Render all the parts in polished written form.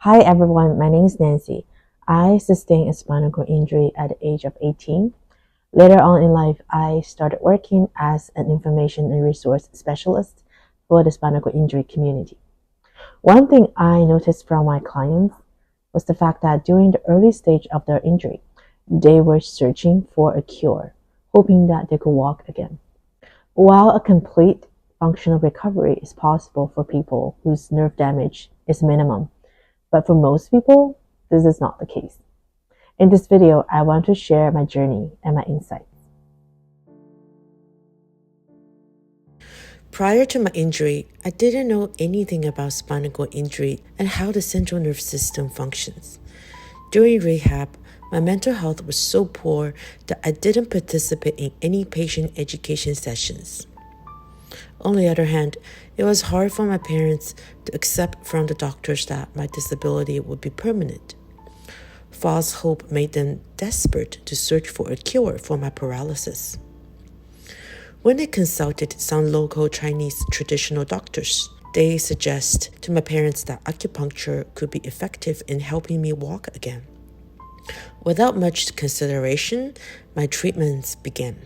Hi everyone, my name is Nancy. I sustained a spinal cord injury at the age of 18. Later on in life, I started working as an information and resource specialist for the spinal cord injury community. One thing I noticed from my clients was the fact that during the early stage of their injury, they were searching for a cure, hoping that they could walk again. While a complete functional recovery is possible for people whose nerve damage is minimum, but for most people, this is not the case. In this video, I want to share my journey and my insights. Prior to my injury, I didn't know anything about spinal cord injury and how the central nervous system functions. During rehab, my mental health was so poor that I didn't participate in any patient education sessions. On the other hand, it was hard for my parents to accept from the doctors that my disability would be permanent. False hope made them desperate to search for a cure for my paralysis. When I consulted some local Chinese traditional doctors, they suggest to my parents that acupuncture could be effective in helping me walk again. Without much consideration, my treatments began.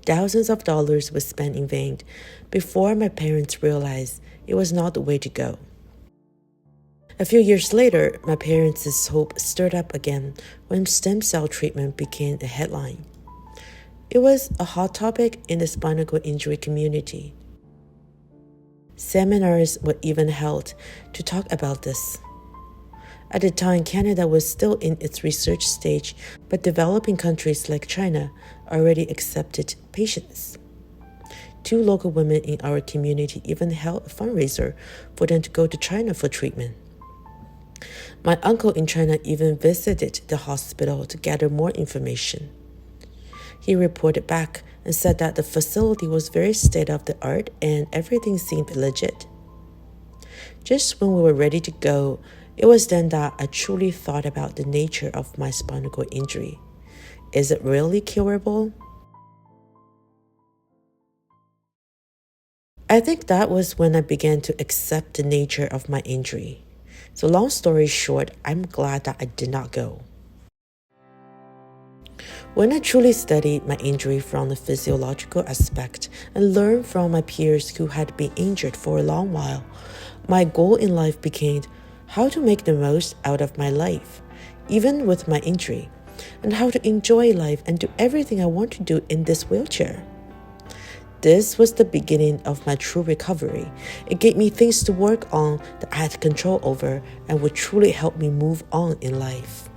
Thousands of dollars were spent in vain before my parents realized it was not the way to go. A few years later, my parents' hope stirred up again when stem cell treatment became a headline. It was a hot topic in the spinal cord injury community. Seminars were even held to talk about this. At the time, Canada was still in its research stage, but developing countries like China already accepted patients. 2 local women in our community even held a fundraiser for them to go to China for treatment. My uncle in China even visited the hospital to gather more information. He reported back and said that the facility was very state-of-the-art and everything seemed legit. Just when we were ready to go, it was then that I truly thought about the nature of my spinal cord injury. Is it really curable? I think that was when I began to accept the nature of my injury. So long story short, I'm glad that I did not go. When I truly studied my injury from the physiological aspect and learned from my peers who had been injured for a long while, my goal in life became how to make the most out of my life, even with my injury, and how to enjoy life and do everything I want to do in this wheelchair. This was the beginning of my true recovery. It gave me things to work on that I had control over and would truly help me move on in life.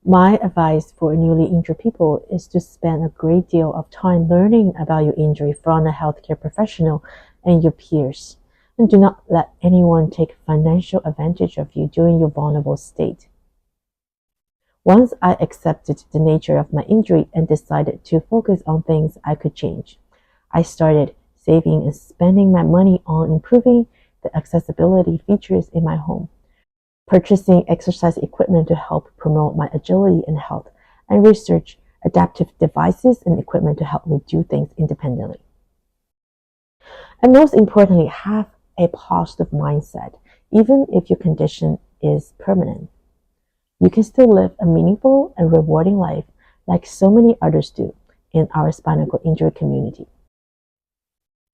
My advice for newly injured people is to spend a great deal of time learning about your injury from a healthcare professional and your peers. And do not let anyone take financial advantage of you during your vulnerable state. Once I accepted the nature of my injury and decided to focus on things I could change, I started saving and spending my money on improving the accessibility features in my home, purchasing exercise equipment to help promote my agility and health, and research adaptive devices and equipment to help me do things independently. And most importantly, have a positive mindset, even if your condition is permanent. You can still live a meaningful and rewarding life like so many others do in our spinal cord injury community.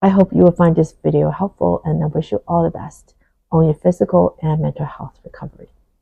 I hope you will find this video helpful, and I wish you all the best on your physical and mental health recovery.